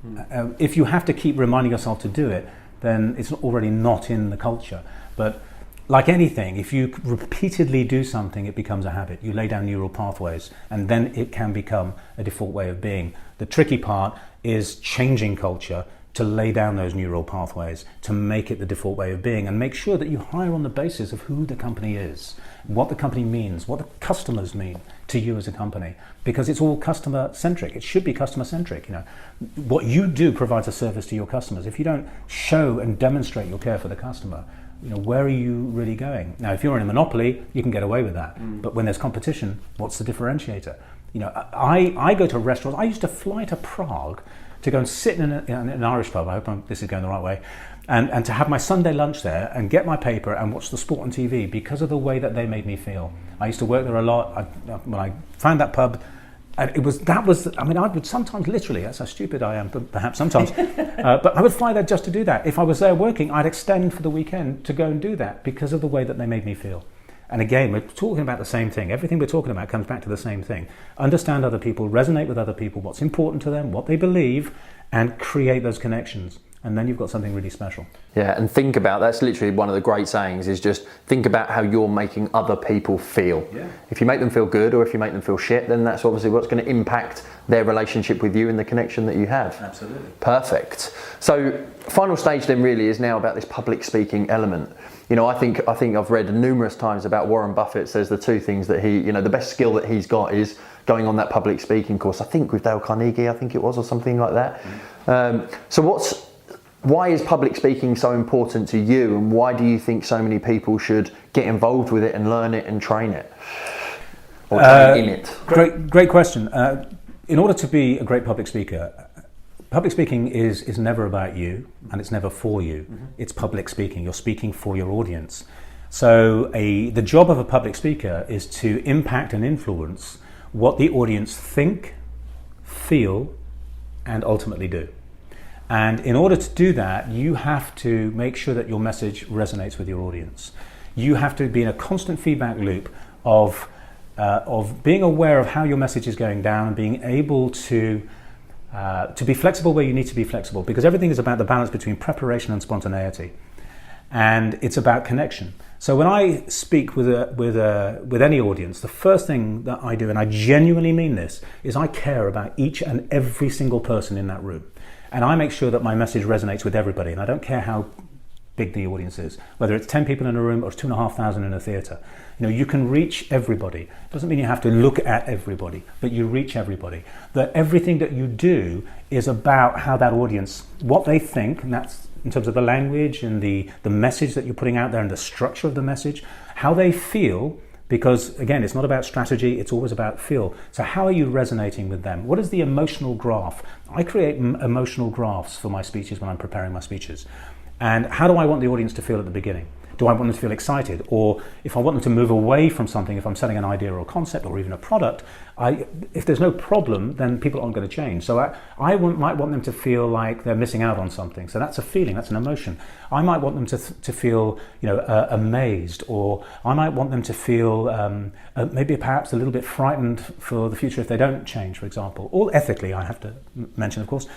If you have to keep reminding yourself to do it, then it's already not in the culture. But like anything, if you repeatedly do something, it becomes a habit. You lay down neural pathways, and then it can become a default way of being. The tricky part is changing culture to lay down those neural pathways, to make it the default way of being, and make sure that you hire on the basis of who the company is, what the company means, what the customers mean to you as a company, because it's all customer centric. It should be customer centric. What you do provides a service to your customers. If you don't show and demonstrate your care for the customer, where are you really going? Now, if you're in a monopoly, you can get away with that. But when there's competition, what's the differentiator? I go to restaurants. I used to fly to Prague to go and sit in an Irish pub, I hope this is going the right way, and to have my Sunday lunch there and get my paper and watch the sport on TV because of the way that they made me feel. I used to work there a lot. When I found that pub, and I would sometimes literally, that's how stupid I am, but perhaps sometimes, but I would fly there just to do that. If I was there working, I'd extend for the weekend to go and do that because of the way that they made me feel. And again, we're talking about the same thing. Everything we're talking about comes back to the same thing. Understand other people, resonate with other people, what's important to them, what they believe, and create those connections. And then you've got something really special. Yeah, and think about, that's literally one of the great sayings, is just think about how you're making other people feel. Yeah. If you make them feel good or if you make them feel shit, then that's obviously what's going to impact their relationship with you and the connection that you have. Absolutely. Perfect. So final stage then really is now about this public speaking element. I think I've read numerous times about Warren Buffett says the two things that he, the best skill that he's got is going on that public speaking course, I think with Dale Carnegie, I think it was, or something like that. So why is public speaking so important to you, and why do you think so many people should get involved with it and learn it and train it? Or train in it? Great question. In order to be a great public speaker, public speaking is never about you, and it's never for you. It's public speaking. You're speaking for your audience. So the job of a public speaker is to impact and influence what the audience think, feel, and ultimately do. And in order to do that, you have to make sure that your message resonates with your audience. You have to be in a constant feedback loop of of being aware of how your message is going down and being able to be flexible where you need to be flexible, because everything is about the balance between preparation and spontaneity, and it's about connection. So when I speak with any audience, the first thing that I do, and I genuinely mean this, is I care about each and every single person in that room, and I make sure that my message resonates with everybody, and I don't care how big the audience is, whether it's 10 people in a room or 2,500 in a theatre. You can reach everybody. It doesn't mean you have to look at everybody, but you reach everybody. That everything that you do is about how that audience, what they think, and that's in terms of the language and the message that you're putting out there and the structure of the message, how they feel, because again, it's not about strategy, it's always about feel. So how are you resonating with them? What is the emotional graph? I create emotional graphs for my speeches when I'm preparing my speeches. And how do I want the audience to feel at the beginning? Do I want them to feel excited? Or if I want them to move away from something, if I'm selling an idea or a concept or even a product, if there's no problem, then people aren't going to change. So I might want them to feel like they're missing out on something. So that's a feeling, that's an emotion. I might want them to feel, amazed, or I might want them to feel maybe perhaps a little bit frightened for the future if they don't change, for example. All ethically, I have to mention, of course.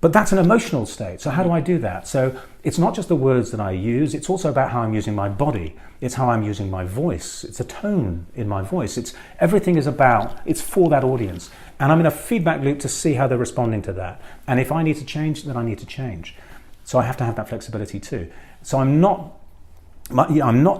But that's an emotional state. So how do I do that? So it's not just the words that I use, it's also about how I'm using my body. It's how I'm using my voice. It's a tone in my voice. Everything is about, it's for that audience. And I'm in a feedback loop to see how they're responding to that. And if I need to change, then I need to change. So I have to have that flexibility too. So I'm not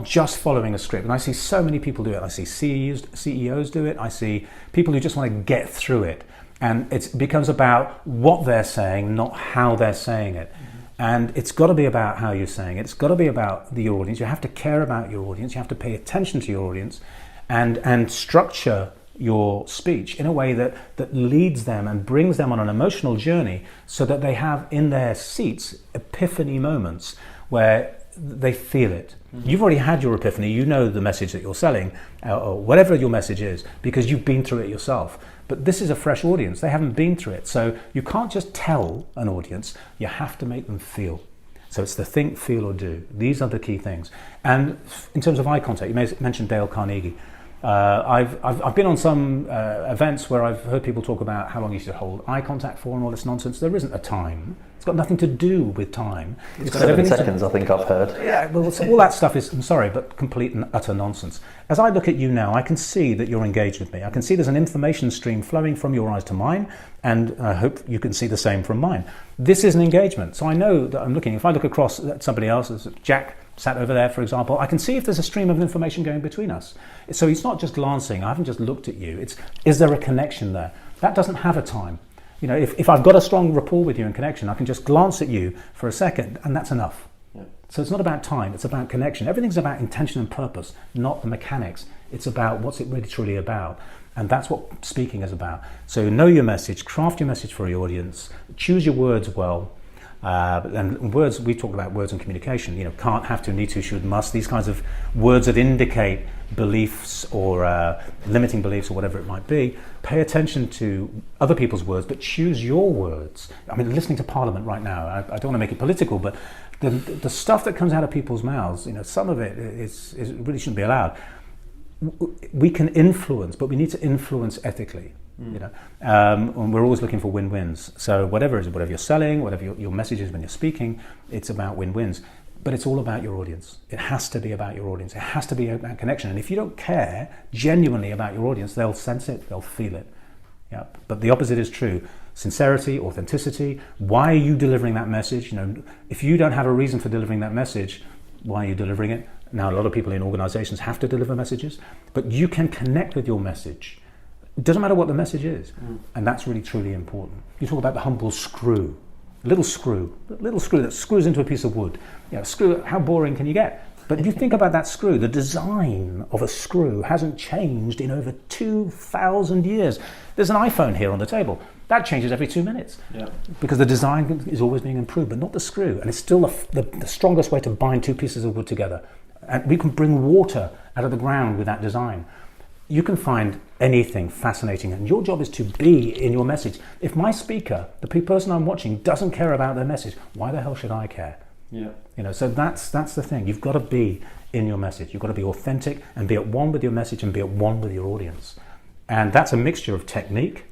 just following a script. And I see so many people do it. I see CEOs do it. I see people who just want to get through it. And it becomes about what they're saying, not how they're saying it. Mm-hmm. And it's got to be about how you're saying it. It's got to be about your audience. You have to care about your audience. You have to pay attention to your audience and structure your speech in a way that leads them and brings them on an emotional journey so that they have in their seats epiphany moments where they feel it. Mm-hmm. You've already had your epiphany. You know the message that you're selling or whatever your message is because you've been through it yourself. But this is a fresh audience. They haven't been through it. So you can't just tell an audience, you have to make them feel. So it's the think, feel, or do. These are the key things. And in terms of eye contact, you mentioned Dale Carnegie. I've been on some events where I've heard people talk about how long you should hold eye contact for and all this nonsense. There isn't a time. It's got nothing to do with time. It's got 7 seconds, I think I've heard. Yeah, well, all that stuff is, I'm sorry, but complete and utter nonsense. As I look at you now, I can see that you're engaged with me. I can see there's an information stream flowing from your eyes to mine, and I hope you can see the same from mine. This is an engagement. So I know that I'm looking. If I look across at somebody else, Jack sat over there, for example, I can see if there's a stream of information going between us. So it's not just glancing. I haven't just looked at you. Is there a connection there? That doesn't have a time. If I've got a strong rapport with you and connection, I can just glance at you for a second, and that's enough. Yeah. So it's not about time, it's about connection. Everything's about intention and purpose, not the mechanics. It's about what's it really truly about. And that's what speaking is about. So know your message, craft your message for your audience, choose your words well. And words, we talk about words and communication, can't, have to, need to, should, must, these kinds of words that indicate beliefs or limiting beliefs or whatever it might be. Pay attention to other people's words, but choose your words. I mean, listening to Parliament right now, I don't want to make it political, but the stuff that comes out of people's mouths, some of it really shouldn't be allowed. We can influence, but we need to influence ethically. And we're always looking for win-wins. So whatever you're selling, whatever your message is when you're speaking, it's about win-wins. But it's all about your audience. It has to be about your audience. It has to be about connection. And if you don't care genuinely about your audience, they'll sense it, they'll feel it. Yeah. But the opposite is true. Sincerity, authenticity. Why are you delivering that message? If you don't have a reason for delivering that message, why are you delivering it? Now, a lot of people in organizations have to deliver messages, but you can connect with your message. It doesn't matter what the message is. And that's really, truly important. You talk about the humble screw. Little screw that screws into a piece of wood. Screw, how boring can you get? But if you think about that screw, the design of a screw hasn't changed in over 2,000 years. There's an iPhone here on the table. That changes every 2 minutes. Yeah. Because the design is always being improved, but not the screw. And it's still the strongest way to bind two pieces of wood together. And we can bring water out of the ground with that design. You can find anything fascinating, and your job is to be in your message. If my speaker, the person I'm watching, doesn't care about their message, why the hell should I care? Yeah. So that's the thing. You've got to be in your message. You've got to be authentic and be at one with your message and be at one with your audience. And that's a mixture of technique.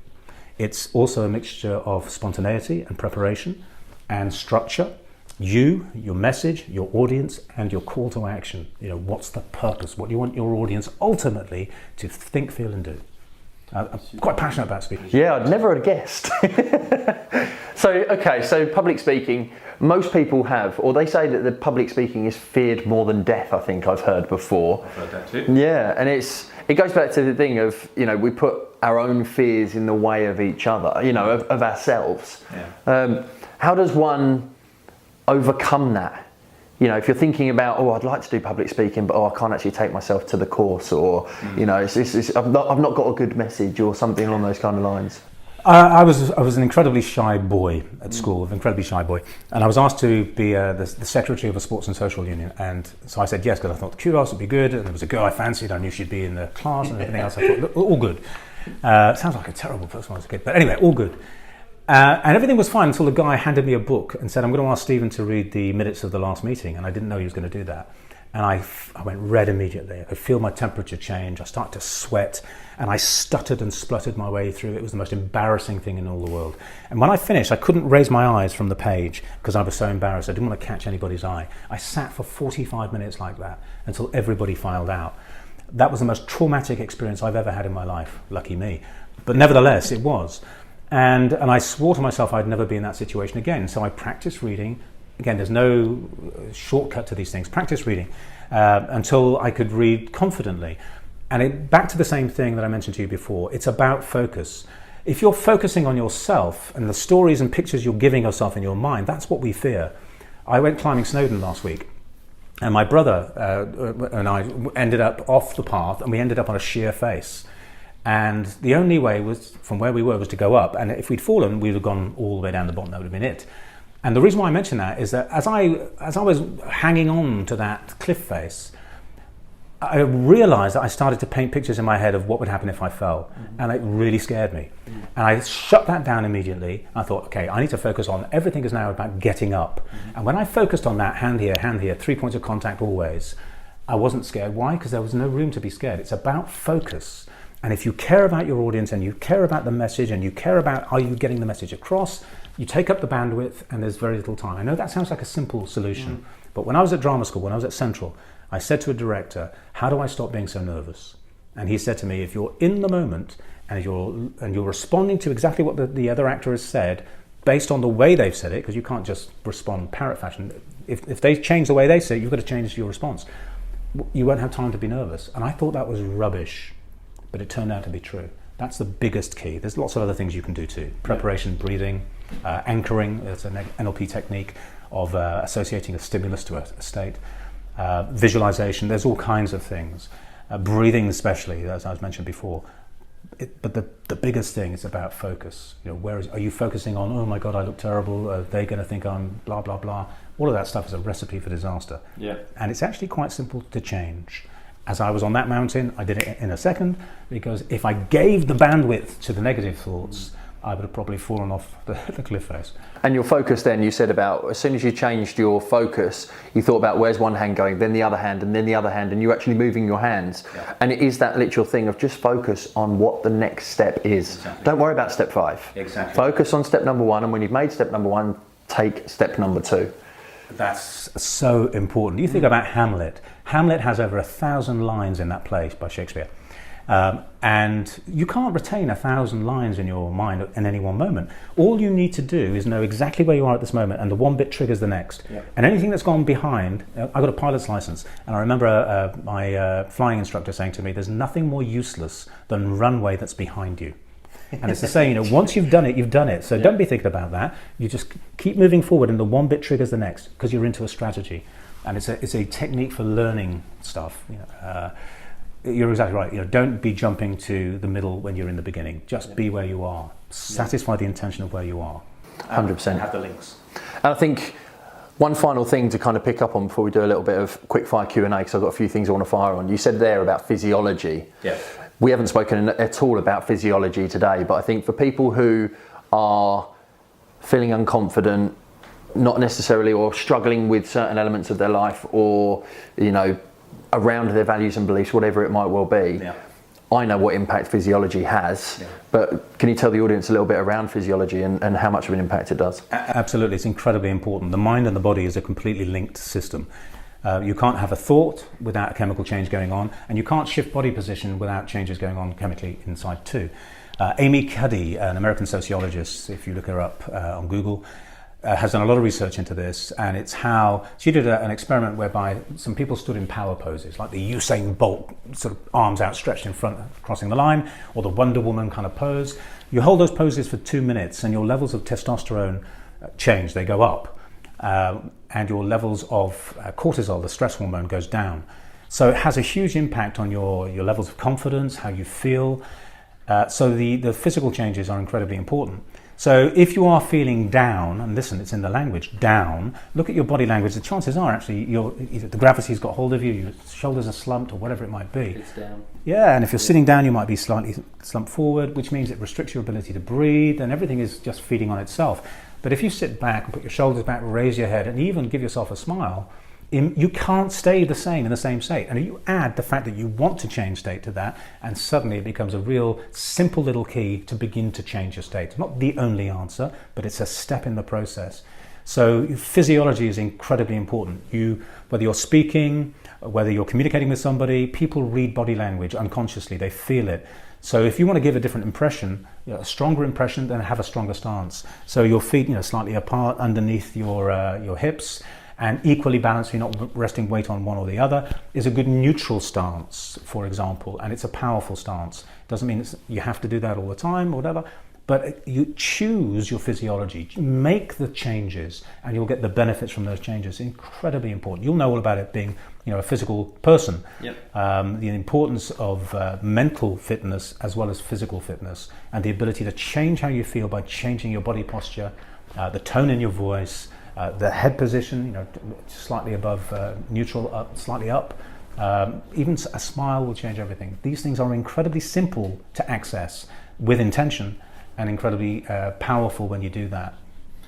It's also a mixture of spontaneity and preparation and structure. You, your message, your audience, and your call to action. What's the purpose? What do you want your audience ultimately to think, feel, and do? I'm quite passionate about speaking. Yeah, I'd never have guessed. So public speaking, most people have, or they say that the public speaking is feared more than death, I think I've heard before. I've heard that too. Yeah, and it goes back to the thing of, we put our own fears in the way of each other, of ourselves. Yeah. How does one overcome that? If you're thinking about, I'd like to do public speaking, but I can't actually take myself to the course, or I've not got a good message, or something along those kind of lines. I was an incredibly shy boy at school, an incredibly shy boy, and I was asked to be the secretary of a sports and social union, and so I said yes because I thought the kudos would be good, and there was a girl I fancied, I knew she'd be in the class and everything else. I thought, look, all good. Sounds like a terrible person when I was a kid, but anyway, all good. And everything was fine until the guy handed me a book and said, I'm going to ask Stephen to read the minutes of the last meeting. And I didn't know he was going to do that. And I went red immediately. I feel my temperature change. I started to sweat. And I stuttered and spluttered my way through. It was the most embarrassing thing in all the world. And when I finished, I couldn't raise my eyes from the page because I was so embarrassed. I didn't want to catch anybody's eye. I sat for 45 minutes like that until everybody filed out. That was the most traumatic experience I've ever had in my life. Lucky me. But nevertheless, it was. And I swore to myself I'd never be in that situation again. So I practiced reading. Again, there's no shortcut to these things. Practice reading until I could read confidently. And back to the same thing that I mentioned to you before, it's about focus. If you're focusing on yourself and the stories and pictures you're giving yourself in your mind, that's what we fear. I went climbing Snowdon last week, and my brother and I ended up off the path, and we ended up on a sheer face. And the only way was from where we were was to go up, and if we'd fallen, we'd have gone all the way down the bottom. That would have been it. And the reason why I mention that is that as I was hanging on to that cliff face, I realised that I started to paint pictures in my head of what would happen if I fell, and it really scared me. And I shut that down immediately. I thought, okay, I need to focus on everything is now about getting up. And when I focused on that, hand here, 3 points of contact always, I wasn't scared. Why? Because there was no room to be scared. It's about focus. And if you care about your audience and you care about the message and you care about are you getting the message across, you take up the bandwidth and there's very little time. I know that sounds like a simple solution, but when I was at drama school, when I was at Central, I said to a director, how do I stop being so nervous? And he said to me, if you're in the moment and you're responding to exactly what the other actor has said, based on the way they've said it, because you can't just respond parrot fashion. If they change the way they say it, you've got to change your response. You won't have time to be nervous. And I thought that was rubbish. But it turned out to be true. That's the biggest key. There's lots of other things you can do too. Preparation, breathing, anchoring. It's an NLP technique of associating a stimulus to a state. Visualization. There's all kinds of things. Breathing especially, as I was mentioned before. But the biggest thing is about focus. Are you focusing on, oh my God, I look terrible. Are they going to think I'm blah, blah, blah. All of that stuff is a recipe for disaster. Yeah. And it's actually quite simple to change. As I was on that mountain, I did it in a second, because if I gave the bandwidth to the negative thoughts, I would have probably fallen off the cliff face. And your focus then, you said about, as soon as you changed your focus, you thought about where's one hand going, then the other hand, and then the other hand, and you're actually moving your hands. Yeah. And it is that literal thing of just focus on what the next step is. Exactly. Don't worry about step 5. Exactly. Focus on step number 1, and when you've made step number 1, take step number 2. That's so important. You think about Hamlet. Hamlet has over 1,000 lines in that play by Shakespeare. And you can't retain 1,000 lines in your mind in any one moment. All you need to do is know exactly where you are at this moment, and the one bit triggers the next. Yep. And anything that's gone behind, I got a pilot's license, and I remember my flying instructor saying to me, there's nothing more useless than runway that's behind you. And it's the same, once you've done it, you've done it. So don't be thinking about that. You just keep moving forward, and the one bit triggers the next, because you're into a strategy. And it's a technique for learning stuff. You're exactly right. Don't be jumping to the middle when you're in the beginning. Just be where you are. Satisfy the intention of where you are. 100%. Have the links. And I think one final thing to kind of pick up on before we do a little bit of quick fire Q&A, because I've got a few things I want to fire on. You said there about physiology. Yeah. We haven't spoken at all about physiology today, but I think for people who are feeling unconfident, not necessarily, or struggling with certain elements of their life, or around their values and beliefs, whatever it might well be. Yeah. I know what impact physiology has, but can you tell the audience a little bit around physiology and how much of an impact it does? Absolutely, it's incredibly important. The mind and the body is a completely linked system. You can't have a thought without a chemical change going on, and you can't shift body position without changes going on chemically inside too. Amy Cuddy, an American sociologist, if you look her up on Google, has done a lot of research into this, and it's how she did an experiment whereby some people stood in power poses, like the Usain Bolt sort of arms outstretched in front, crossing the line, or the Wonder Woman kind of pose. You hold those poses for 2 minutes, and your levels of testosterone change; they go up, and your levels of cortisol, the stress hormone, goes down. So it has a huge impact on your levels of confidence, how you feel. So the physical changes are incredibly important. So if you are feeling down, and listen, it's in the language, down, look at your body language. The chances are actually the gravity's got hold of you, your shoulders are slumped, or whatever it might be. It's down. Yeah, and if you're sitting down, you might be slightly slumped forward, which means it restricts your ability to breathe, and everything is just feeding on itself. But if you sit back and put your shoulders back, raise your head, and even give yourself a smile, you can't stay the same in the same state. And you add the fact that you want to change state to that, and suddenly it becomes a real simple little key to begin to change your state. It's not the only answer, but it's a step in the process. So physiology is incredibly important. Whether you're speaking, whether you're communicating with somebody, people read body language unconsciously, they feel it. So if you want to give a different impression, a stronger impression, then have a stronger stance. So your feet, slightly apart underneath your hips, and equally balanced, you're not resting weight on one or the other, is a good neutral stance, for example, and it's a powerful stance. Doesn't mean you have to do that all the time or whatever, but you choose your physiology, make the changes, and you'll get the benefits from those changes. Incredibly important. You'll know all about it being a physical person. Yep. The importance of mental fitness as well as physical fitness, and the ability to change how you feel by changing your body posture, the tone in your voice, the head position, slightly above neutral, up, slightly up. Even a smile will change everything. These things are incredibly simple to access with intention, and incredibly powerful when you do that.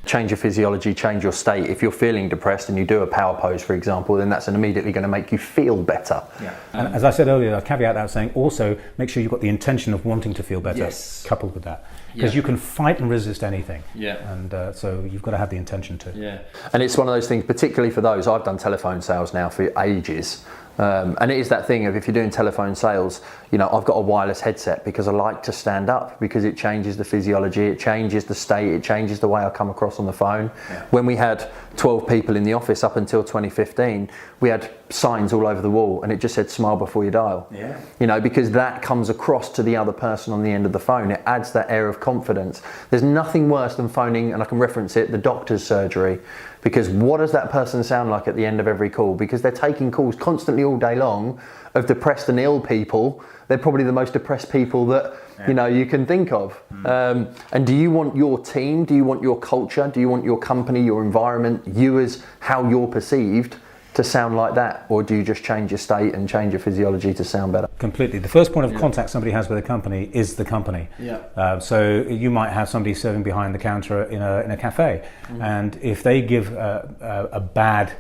Change your physiology, change your state. If you're feeling depressed and you do a power pose, for example, then that's immediately going to make you feel better. Yeah. And as I said earlier, I caveat that saying also make sure you've got the intention of wanting to feel better coupled with that. Because you can fight and resist anything. Yeah. And so you've got to have the intention to. Yeah. And it's one of those things, particularly for those, I've done telephone sales now for ages. And it is that thing of if you're doing telephone sales, I've got a wireless headset because I like to stand up, because it changes the physiology, it changes the state, it changes the way I come across on the phone. Yeah. When we had 12 people in the office up until 2015, we had signs all over the wall and it just said smile before you dial. Yeah. Because that comes across to the other person on the end of the phone. It adds that air of confidence. There's nothing worse than phoning, and I can reference it, the doctor's surgery. Because what does that person sound like at the end of every call? Because they're taking calls constantly all day long of depressed and ill people. They're probably the most depressed people that you can think of. And do you want your team, do you want your culture, do you want your company, your environment, you as how you're perceived to sound like that? Or do you just change your state and change your physiology to sound better? Completely. The first point of contact somebody has with a company is the company. Yeah. So you might have somebody serving behind the counter in a cafe, and if they give a bad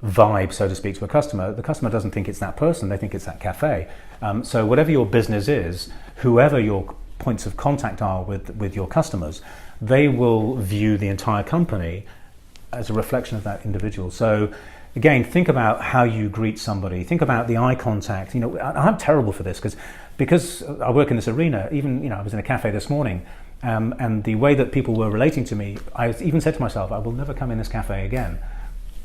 vibe, so to speak, to a customer, the customer doesn't think it's that person, they think it's that cafe. So whatever your business is, whoever your points of contact are with your customers, they will view the entire company as a reflection of that individual. So again, think about how you greet somebody. Think about the eye contact. I'm terrible for this because I work in this arena. Even I was in a cafe this morning, and the way that people were relating to me, I even said to myself, I will never come in this cafe again,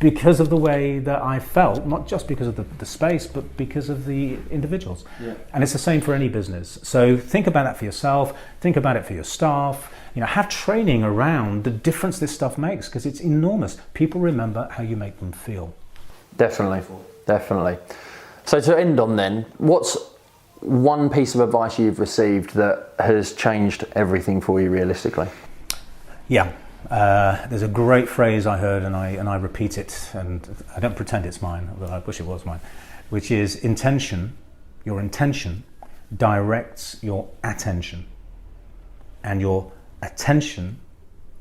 because of the way that I felt, not just because of the space, but because of the individuals. Yeah. And it's the same for any business. So think about that for yourself. Think about it for your staff. Have training around the difference this stuff makes, because it's enormous. People remember how you make them feel. Definitely. So to end on then, what's one piece of advice you've received that has changed everything for you realistically? Yeah. There's a great phrase I heard, and I repeat it, and I don't pretend it's mine, but I wish it was mine, which is your intention directs your attention, and your attention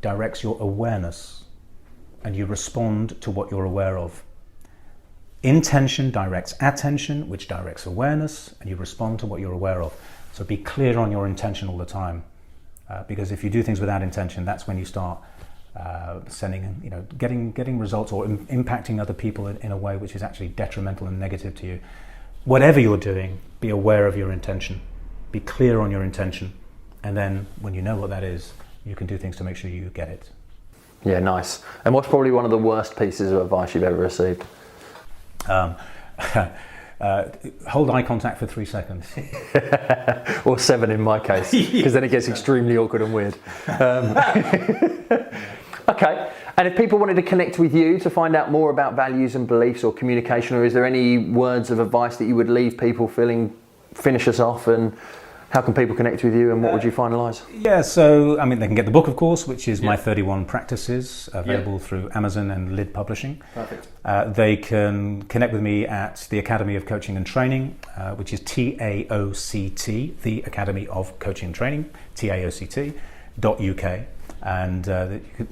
directs your awareness, and you respond to what you're aware of. Intention directs attention, which directs awareness, and you respond to what you're aware of. So be clear on your intention all the time, because if you do things without intention, that's when you start getting results or impacting other people in a way which is actually detrimental and negative to you. Whatever you're doing, be aware of your intention. Be clear on your intention, and then when you know what that is, you can do things to make sure you get it. Yeah, nice. And what's probably one of the worst pieces of advice you've ever received? Hold eye contact for 3 seconds. Or 7 in my case, because then it gets extremely awkward and weird. Okay, and if people wanted to connect with you to find out more about values and beliefs or communication, or is there any words of advice that you would leave people finish us off, and how can people connect with you, and what would you finalise? Yeah, so they can get the book, of course, which is My 31 Practices, available through Amazon and Lid Publishing. Perfect. They can connect with me at the Academy of Coaching and Training, which is TAOCT, the Academy of Coaching and Training, TAOCT.UK, and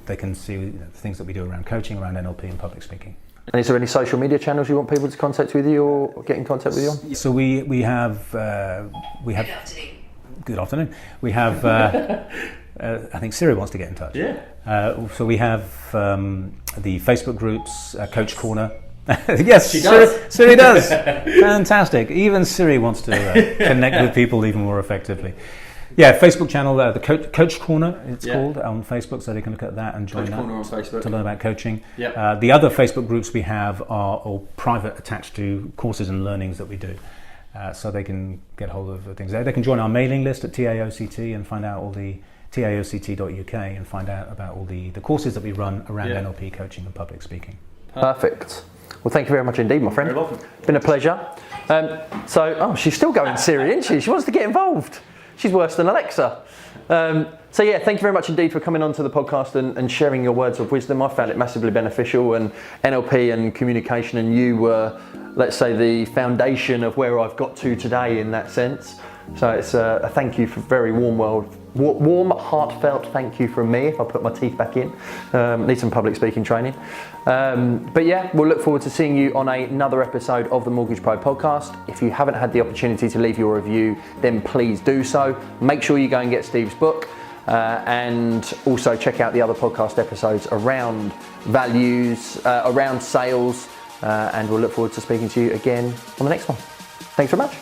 they can see the things that we do around coaching, around NLP and public speaking. And is there any social media channels you want people to contact with you or get in contact with you on? So we have. Good afternoon. We have. I think Siri wants to get in touch. Yeah. So we have the Facebook groups, Coach Corner. Yes, she does. Siri does. Fantastic. Even Siri wants to connect with people even more effectively. Yeah, Facebook channel, the Coach Corner, it's called, on Facebook, so they can look at that and join Coach that. Corner on Facebook. To learn about coaching. Yep. The other Facebook groups we have are all private, attached to courses and learnings that we do. So they can get hold of things there. They can join our mailing list at TAOCT and find out all the TAOCT.UK and find out about all the courses that we run around NLP coaching and public speaking. Perfect. Well, thank you very much indeed, my friend. You're welcome. Been a pleasure. She's still going Siri, isn't she? She wants to get involved. She's worse than Alexa. Thank you very much indeed for coming onto the podcast and sharing your words of wisdom. I found it massively beneficial, and NLP and communication and you were, let's say, the foundation of where I've got to today in that sense. So it's a thank you for very warm, heartfelt thank you from me if I put my teeth back in. Need some public speaking training. We'll look forward to seeing you on another episode of the Mortgage Pro podcast. If you haven't had the opportunity to leave your review, then please do so. Make sure you go and get Steve's book, and also check out the other podcast episodes around values, around sales, and we'll look forward to speaking to you again on the next one. Thanks very much.